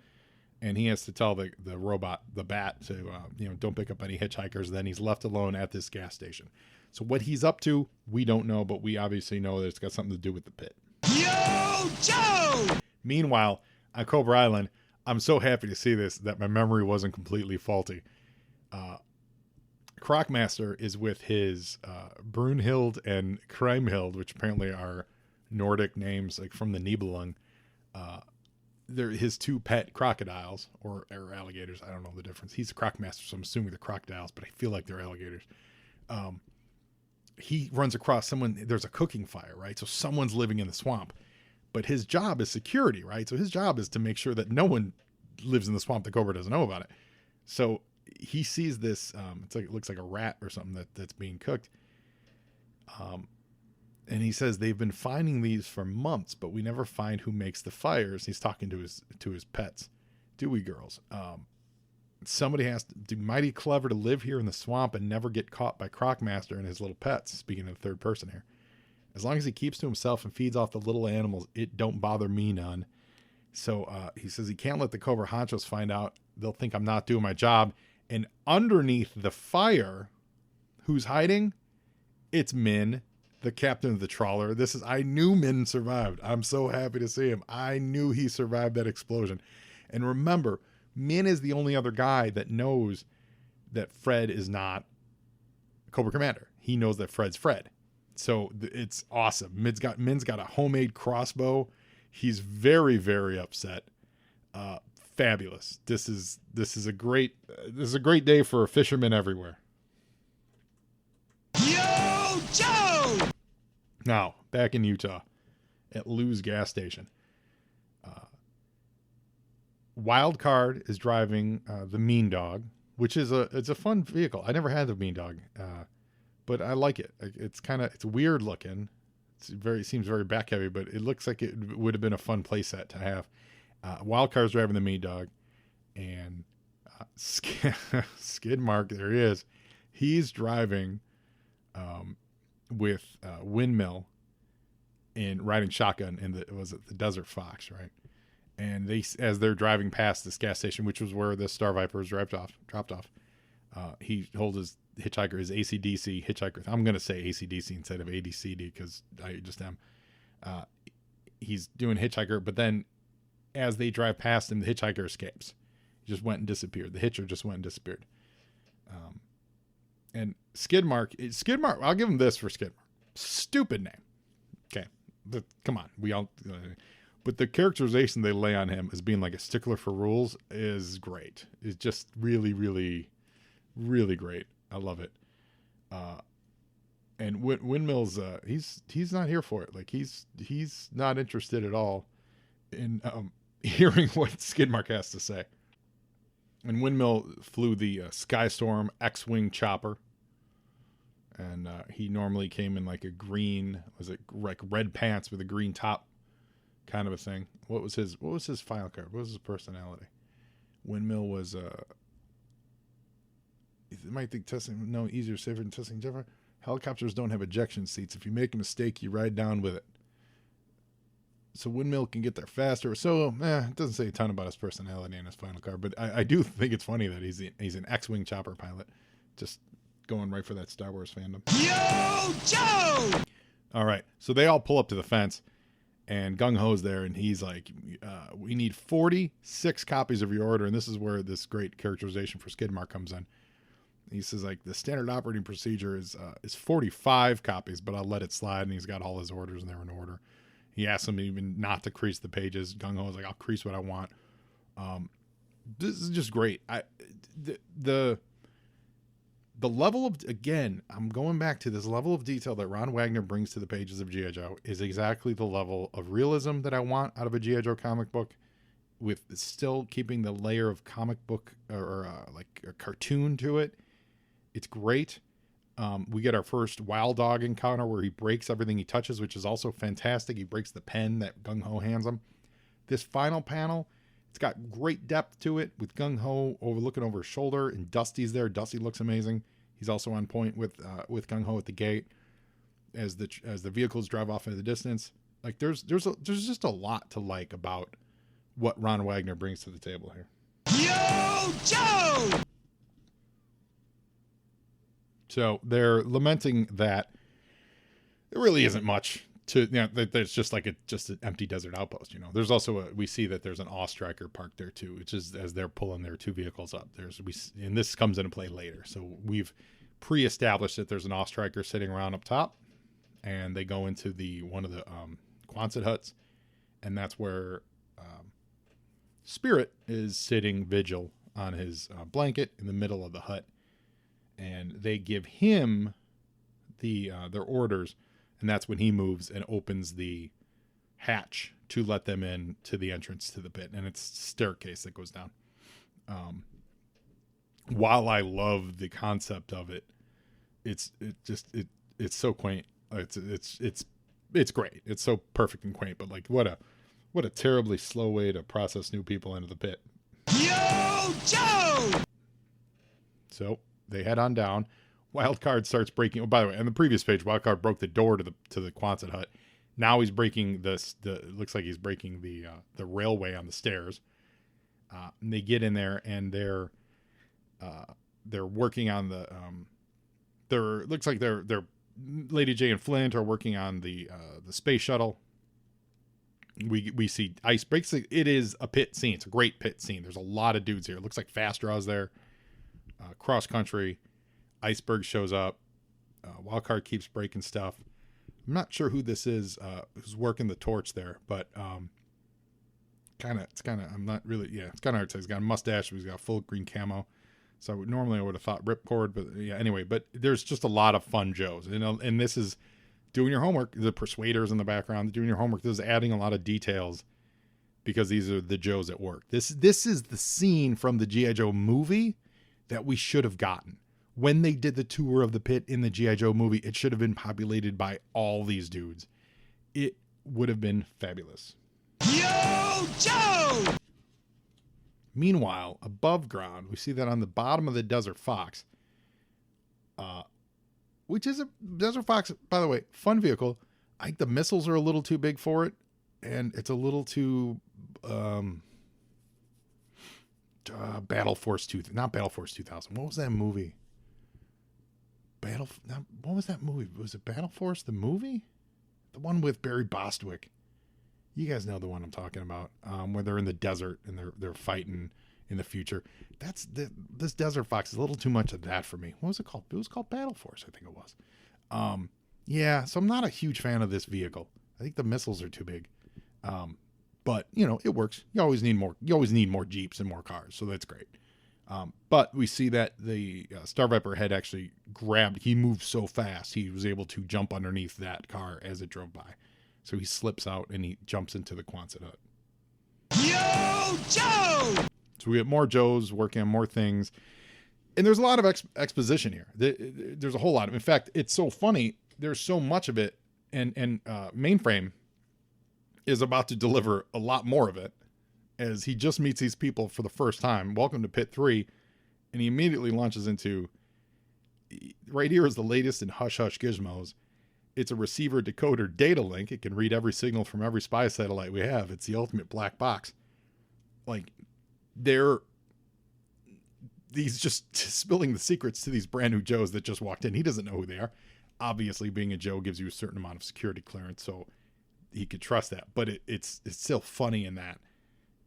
and he has to tell the robot, the Bat, to don't pick up any hitchhikers. Then he's left alone at this gas station. So what he's up to, we don't know, but we obviously know that it's got something to do with the pit. Yo, Joe! Meanwhile, on Cobra Island, I'm so happy to see this, that my memory wasn't completely faulty. Crocmaster is with his Brunhild and Kriemhild, which apparently are Nordic names, like from the Nibelung. They're his two pet crocodiles, or alligators. I don't know the difference. He's a Crocmaster, so I'm assuming they're crocodiles, but I feel like they're alligators. He runs across someone. There's a cooking fire, right? So someone's living in the swamp, but his job is security, right? So his job is to make sure that no one lives in the swamp that Cobra doesn't know about it. So he sees this. It looks like a rat or something that's being cooked. And he says they've been finding these for months, but we never find who makes the fires. He's talking to his pets, Dewey girls. Somebody has to do mighty clever to live here in the swamp and never get caught by Crocmaster and his little pets. Speaking in the third person here, as long as he keeps to himself and feeds off the little animals, it don't bother me none. So he says he can't let the Cobra honchos find out. They'll think I'm not doing my job. And underneath the fire, who's hiding? It's Min, the captain of the trawler. I knew Min survived. I'm so happy to see him. I knew he survived that explosion. And remember, Min is the only other guy that knows that Fred is not Cobra Commander. He knows that Fred's Fred. So it's awesome. Min's got a homemade crossbow. He's very, very upset. Fabulous. This is a great day for fishermen everywhere. Yo, Joe! Now, back in Utah at Lou's gas station. Wildcard is driving the Mean Dog, which is it's a fun vehicle. I never had the Mean Dog, but I like it. It's weird looking. It seems very back heavy, but it looks like it would have been a fun playset to have. Wildcard's driving the Mean Dog, and Skidmark, there he is. He's driving with Windmill and riding shotgun in the Desert Fox, right? And as they're driving past this gas station, which was where the Star Viper was dropped off, he holds his hitchhiker, his AC/DC hitchhiker. I'm going to say AC/DC instead of ADCD because I just am. He's doing hitchhiker, but then as they drive past him, the hitchhiker escapes. He just went and disappeared. The hitcher just went and disappeared. And Skidmark, I'll give him this for Skidmark. Stupid name. Okay. Come on. But the characterization they lay on him as being like a stickler for rules is great. It's just really, really, really great. I love it. And Windmill's, he's not here for it. Like he's not interested at all in hearing what Skidmark has to say. And Windmill flew the Skystorm X-Wing chopper. And he normally came in like a green, like red pants with a green top kind of a thing. What was his file card? What was his personality? Windmill was you might think testing easier, safer than testing different. Helicopters don't have ejection seats. If you make a mistake, you ride down with it. So Windmill can get there faster. So it doesn't say a ton about his personality in his final card, but I do think it's funny that he's an X-Wing chopper pilot. Just going right for that Star Wars fandom. Yo, Joe! All right. So they all pull up to the fence, and Gung Ho's there, and he's like, we need 46 copies of your order. And this is where this great characterization for Skidmark comes in. He says, like, the standard operating procedure is 45 copies, but I'll let it slide. And he's got all his orders, and they're in order. He asks him even not to crease the pages. Gung Ho's like, I'll crease what I want. This is just great. The level of, again, I'm going back to this level of detail that Ron Wagner brings to the pages of G.I. Joe is exactly the level of realism that I want out of a G.I. Joe comic book, with still keeping the layer of comic book or like a cartoon to it. It's great. We get our first Wild Dog encounter where he breaks everything he touches, which is also fantastic. He breaks the pen that Gung Ho hands him. This final panel, It's got great depth to it with Gung Ho looking over his shoulder, and Dusty's there. Dusty looks amazing. He's also on point with Gung Ho at the gate as the vehicles drive off into the distance. Like there's just a lot to like about what Ron Wagner brings to the table here. Yo, Joe! So they're lamenting that there really isn't much to, you know, there's just like just an empty desert outpost. You know, there's also we see that there's an Awe Striker parked there too, which is as they're pulling their two vehicles up. And this comes into play later. So we've pre-established that there's an Awe Striker sitting around up top, and they go into one of the Quonset huts, and that's where Spirit is sitting vigil on his blanket in the middle of the hut, and they give him their orders, and that's when he moves and opens the hatch to let them in to the entrance to the pit, and it's a staircase that goes down. While I love the concept of it, it's so quaint. It's great. It's so perfect and quaint, but like what a terribly slow way to process new people into the pit. Yo, Joe! So they head on down. Wildcard starts breaking. Oh, by the way, on the previous page, Wildcard broke the door to the Quonset hut. Now he's breaking it looks like he's breaking the railway on the stairs. And they get in there, and they're working on looks like they're Lady J and Flint are working on the space shuttle. We see ice breaks. It is a pit scene. It's a great pit scene. There's a lot of dudes here. It looks like Fast Draw's there. Cross country. Iceberg shows up. Wildcard keeps breaking stuff. I'm not sure who this is who's working the torch there, but I'm not really. Yeah, it's kind of hard to say. He's got a mustache. He's got full green camo. So normally I would have thought Ripcord, but yeah. Anyway, but there's just a lot of fun Joes, and this is doing your homework. The Persuaders in the background, doing your homework. This is adding a lot of details because these are the Joes at work. This is the scene from the G.I. Joe movie that we should have gotten. When they did the tour of the pit in the G.I. Joe movie, it should have been populated by all these dudes. It would have been fabulous. Yo, Joe! Meanwhile, above ground, we see that on the bottom of the Desert Fox, which is a Desert Fox, by the way, fun vehicle. I think the missiles are a little too big for it, and it's a little too Battle Force 2000. Not Battle Force 2000. What was that movie? What was that movie? Was it Battle Force the movie? The one with Barry Bostwick. You guys know the one I'm talking about, where they're in the desert and they're fighting in the future. This Desert Fox is a little too much of that for me. What was it called? It was called Battle Force, I think it was. Yeah, so I'm not a huge fan of this vehicle. I think the missiles are too big. But it works. You always need more. You always need more Jeeps and more cars, so that's great. But we see that the Star Viper head actually grabbed. He moved so fast, he was able to jump underneath that car as it drove by. So he slips out and he jumps into the Quonset hut. Yo, Joe! So we have more Joes working on more things. And there's a lot of exposition here. There's a whole lot of, in fact, it's so funny. There's so much of it. And Mainframe is about to deliver a lot more of it as he just meets these people for the first time. Welcome to Pit 3. And he immediately launches into, right here is the latest in hush hush gizmos. It's a receiver decoder data link. It can read every signal from every spy satellite we have. It's the ultimate black box. Like, he's just spilling the secrets to these brand new Joes that just walked in. He doesn't know who they are. Obviously, being a Joe gives you a certain amount of security clearance, so he could trust that. But it's still funny in that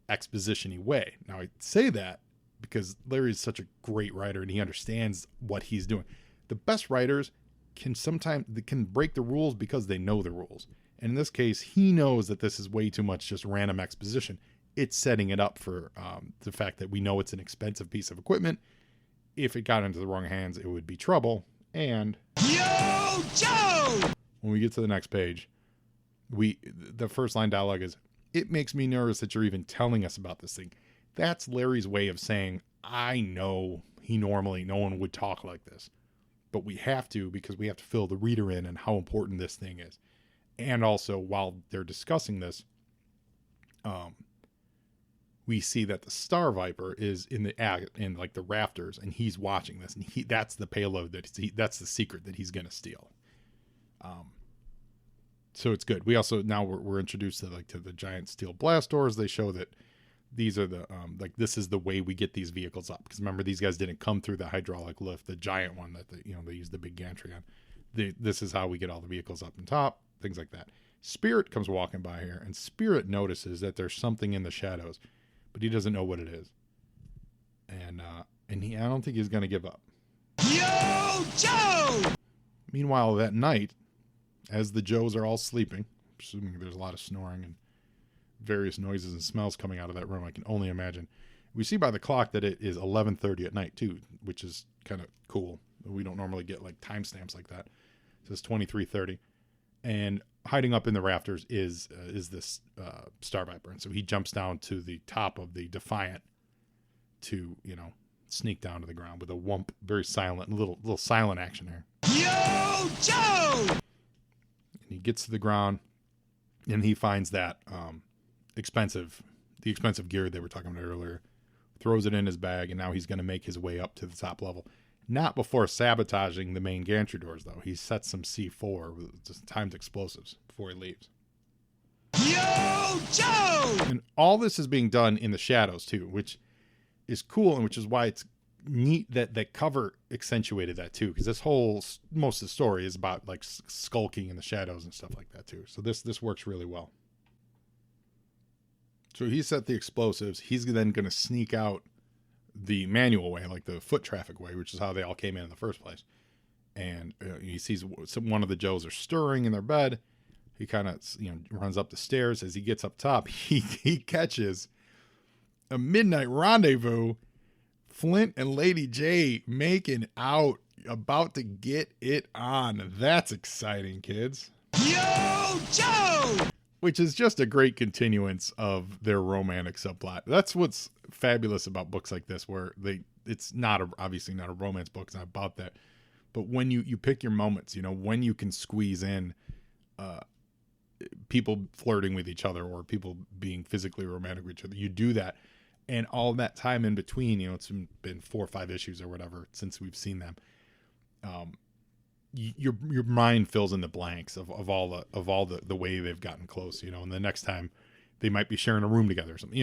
exposition-y way. Now, I say that because Larry is such a great writer and he understands what he's doing. The best writers can break the rules because they know the rules. And in this case, he knows that this is way too much just random exposition. It's setting it up for the fact that we know it's an expensive piece of equipment. If it got into the wrong hands, it would be trouble. And Yo, Joe! When we get to the next page, the first line dialogue is, "It makes me nervous that you're even telling us about this thing." That's Larry's way of saying, I know no one would talk like this. But we have to, because we have to fill the reader in on how important this thing is. And also, while they're discussing this, we see that the Star Viper is in like the rafters, and he's watching this, and that's the payload that's the secret that he's gonna steal. So it's good. We also now we're introduced to the giant steel blast doors. They show that these are the this is the way we get these vehicles up, because remember, these guys didn't come through the hydraulic lift, the giant one that they use the big gantry on. This is how we get all the vehicles up and top, things like that. Spirit comes walking by here, and Spirit notices that there's something in the shadows, but he doesn't know what it is. And I don't think he's going to give up. Yo, Joe! Meanwhile, that night, as the Joes are all sleeping, assuming there's a lot of snoring and various noises and smells coming out of that room, I can only imagine. We see by the clock that it is 11:30 at night too, which is kind of cool. We don't normally get like timestamps like that. It says 23:30, and hiding up in the rafters is this Star Viper, and so he jumps down to the top of the Defiant to sneak down to the ground with a whoomp. Very silent, little silent action here. Yo, Joe! And he gets to the ground, and he finds that the expensive gear they were talking about earlier, throws it in his bag, and now he's going to make his way up to the top level. Not before sabotaging the main gantry doors, though. He sets some C4 with just timed explosives before he leaves. Yo, Joe! And all this is being done in the shadows, too, which is cool, and which is why it's neat that cover accentuated that, too, because most of the story is about, like, skulking in the shadows and stuff like that, too. So this works really well. So he set the explosives. He's then going to sneak out the manual way, like the foot traffic way, which is how they all came in the first place. And he sees one of the Joes are stirring in their bed. He kind of runs up the stairs. As he gets up top, he catches a midnight rendezvous. Flint and Lady J making out, about to get it on. That's exciting, kids. Yo, Joe! Which is just a great continuance of their romantic subplot. That's what's fabulous about books like this, where it's obviously not a romance book. It's not about that. But when you pick your moments, when you can squeeze in people flirting with each other or people being physically romantic with each other, you do that. And all that time in between, it's been 4 or 5 issues or whatever since we've seen them. Your mind fills in the blanks of all the way they've gotten close, and the next time they might be sharing a room together or something,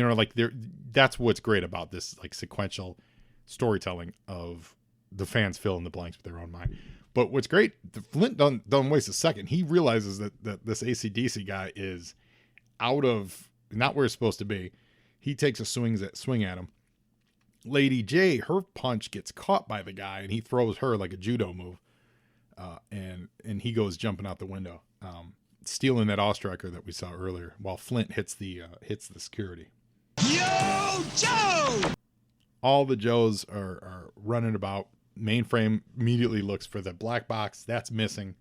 that's what's great about this, like, sequential storytelling of the fans fill in the blanks with their own mind. But what's great, Flint don't waste a second. He realizes that this AC/DC guy is out of, not where he's supposed to be. He takes a swing at him. Lady J, her punch gets caught by the guy, and he throws her like a judo move. And he goes jumping out the window, stealing that Ostriker that we saw earlier, while Flint hits the security. Yo, Joe! All the Joes are running about. Mainframe immediately looks for the black box that's missing.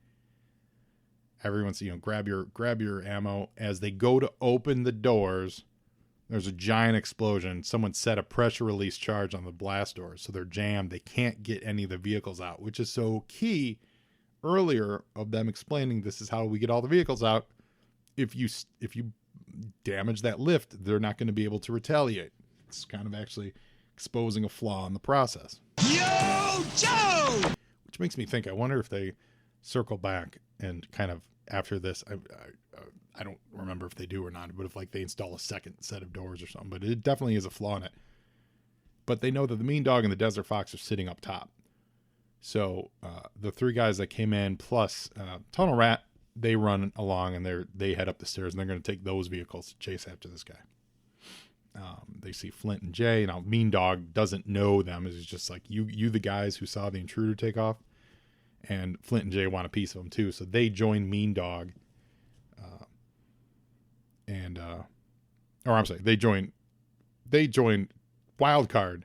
Everyone's grab your ammo. As they go to open the doors, there's a giant explosion. Someone set a pressure release charge on the blast doors, so they're jammed. They can't get any of the vehicles out, which is so key. Earlier of them explaining this is how we get all the vehicles out. If you damage that lift, they're not going to be able to retaliate. It's kind of actually exposing a flaw in the process. Yo, Joe! Which makes me think, I wonder if they circle back and kind of after this, I don't remember if they do or not, but if they install a second set of doors or something, but it definitely is a flaw in it. But they know that the Mean Dog and the Desert Fox are sitting up top. So the 3 guys that came in plus Tunnel Rat, they run along and they head up the stairs, and they're going to take those vehicles to chase after this guy. They see Flint and Jay. Now Mean Dog doesn't know them. It's just like, you the guys who saw the intruder take off, and Flint and Jay want a piece of them too. So they join Mean Dog, they join Wildcard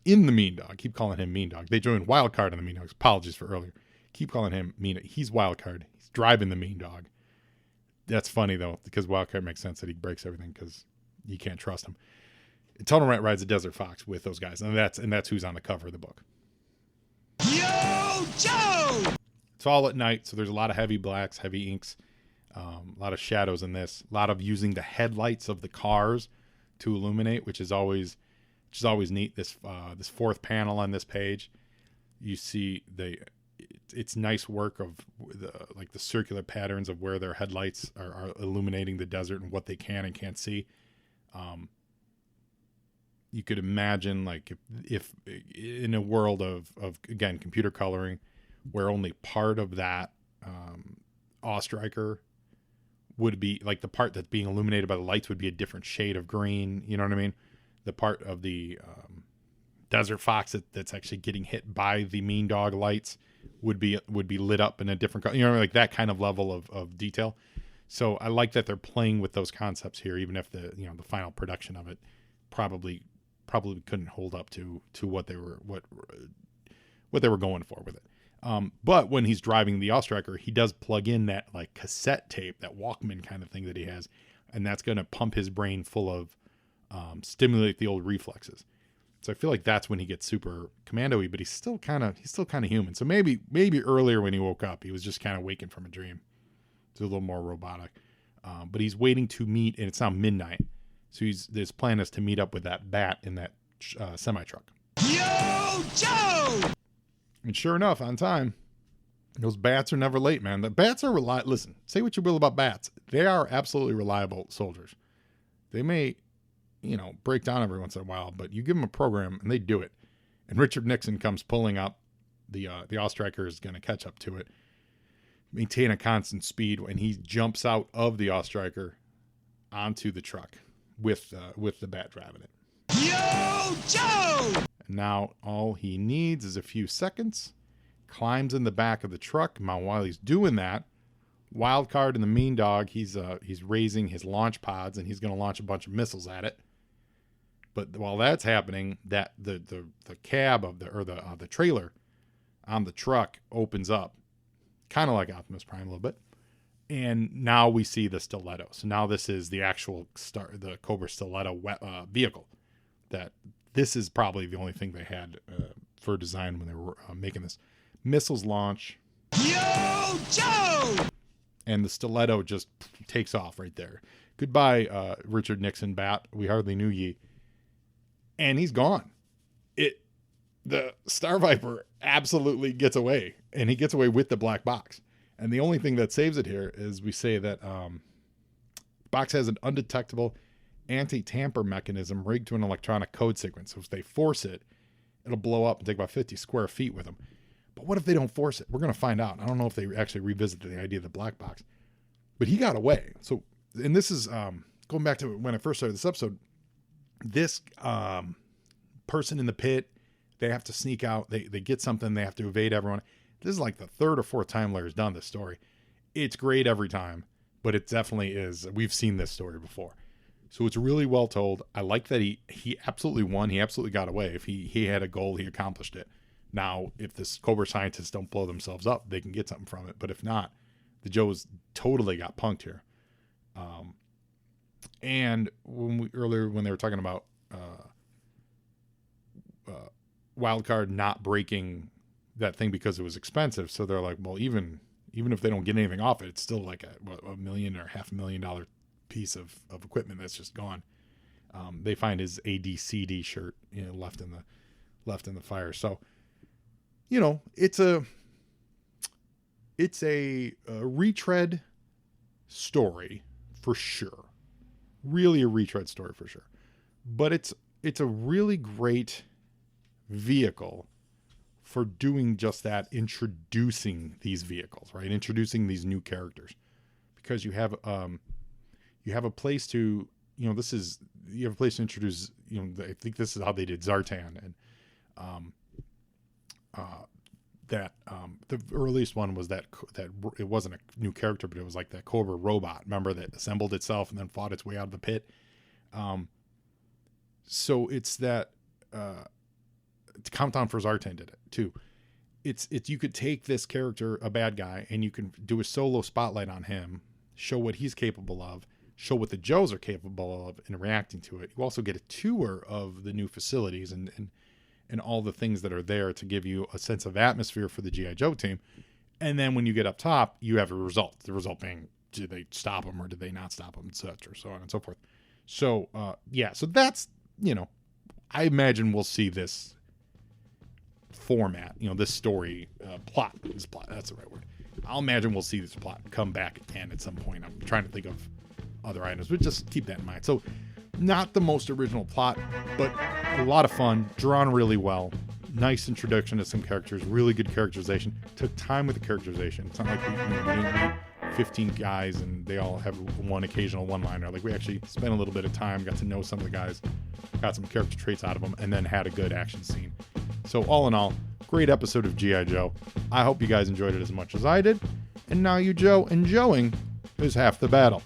in the Mean Dog. Keep calling him Mean Dog. They join Wildcard in the Mean Dog. Apologies for earlier. Keep calling him Mean Dog. He's Wildcard. He's driving the Mean Dog. That's funny though, because Wildcard makes sense that he breaks everything because you can't trust him. Tunnel Rat rides a Desert Fox with those guys, and that's who's on the cover of the book. Yo, Joe! It's all at night, so there's a lot of heavy blacks, heavy inks, a lot of shadows in this, a lot of using the headlights of the cars to illuminate, which is always neat. This this fourth panel on this page, you see it's nice work of the circular patterns of where their headlights are illuminating the desert and what they can and can't see. You could imagine like if in a world of again computer coloring, where only part of that awe striker would be like the part that's being illuminated by the lights would be a different shade of green. You know what I mean? The part of the desert fox that's actually getting hit by the mean dog lights would be lit up in a different color. You know, like that kind of level of detail. So I like that they're playing with those concepts here, even if the final production of it probably couldn't hold up to what they were going for with it. But when he's driving the Austriker, he does plug in that like cassette tape, that Walkman kind of thing that he has, and that's going to pump his brain full of stimulate the old reflexes. So I feel like that's when he gets super commando-y, but he's still kind of human. So maybe earlier when he woke up, he was just kind of waking from a dream. It's a little more robotic. But he's waiting to meet, and it's now midnight. So his plan is to meet up with that bat in that semi-truck. Yo, Joe! And sure enough, on time. Those bats are never late, man. The bats are reliable. Listen, say what you will about bats. They are absolutely reliable soldiers. They may, break down every once in a while, but you give them a program and they do it. And Richard Nixon comes pulling up. The Austriker is going to catch up to it. Maintain a constant speed when he jumps out of the Austriker onto the truck with the bat driving it. Yo, Joe! And now all he needs is a few seconds. Climbs in the back of the truck. Now while he's doing that, Wildcard and the Mean Dog, he's raising his launch pods and he's going to launch a bunch of missiles at it. But while that's happening, that the cab of the trailer on the truck opens up, kind of like Optimus Prime a little bit. And now we see the stiletto. So now this is the actual the Cobra stiletto vehicle. That this is probably the only thing they had for design when they were making this. Missiles launch. Yo, Joe! And the stiletto just takes off right there. Goodbye, Richard Nixon bat. We hardly knew ye. And he's gone. The Star Viper absolutely gets away, and he gets away with the black box. And the only thing that saves it here is we say that the box has an undetectable anti-tamper mechanism rigged to an electronic code sequence. So if they force it, it'll blow up and take about 50 square feet with them. But what if they don't force it? We're going to find out. I don't know if they actually revisited the idea of the black box. But he got away. So, and this is going back to when I first started this episode. This person in the pit, they have to sneak out. They get something. They have to evade everyone. This is like the third or fourth time Larry's done this story. It's great every time, but it definitely is. We've seen this story before. So it's really well told. I like that he absolutely won. He absolutely got away. If he had a goal, he accomplished it. Now, if this Cobra scientists don't blow themselves up, they can get something from it. But if not, the Joes totally got punked here. And when they were talking about Wildcard not breaking that thing because it was expensive, so they're like, well, even if they don't get anything off it, it's still like a $1 or $500,000 piece of equipment that's just gone. They find his ADCD shirt, left in the fire. So, it's a retread story for sure. Really a retread story for sure. But it's a really great vehicle for doing just that, introducing these vehicles, right? Introducing these new characters, because you have a place to, you have a place to introduce, I think this is how they did Zartan, and the earliest one was that it wasn't a new character, but it was like that Cobra robot, remember, that assembled itself and then fought its way out of the pit. So it's that, Countdown for Zartan did it too. It's you could take this character, a bad guy, and you can do a solo spotlight on him, show what he's capable of, show what the Joes are capable of, and reacting to it. You also get a tour of the new facilities and all the things that are there to give you a sense of atmosphere for the G.I. Joe team. And then when you get up top, you have a result. The result being, did they stop him or did they not stop him, etc., so on and so forth. So, so that's, I imagine we'll see this format, this story, plot, that's the right word. I'll imagine we'll see this plot come back again at some point. I'm trying to think of other items, but just keep that in mind. So, not the most original plot, but a lot of fun, drawn really well. Nice introduction to some characters, really good characterization. Took time with the characterization. It's not like we didn't meet 15 guys and they all have one occasional one-liner. Like, we actually spent a little bit of time, got to know some of the guys, got some character traits out of them, and then had a good action scene. So all in all, great episode of G.I. Joe. I hope you guys enjoyed it as much as I did. And now you Joe, and Joeing is half the battle.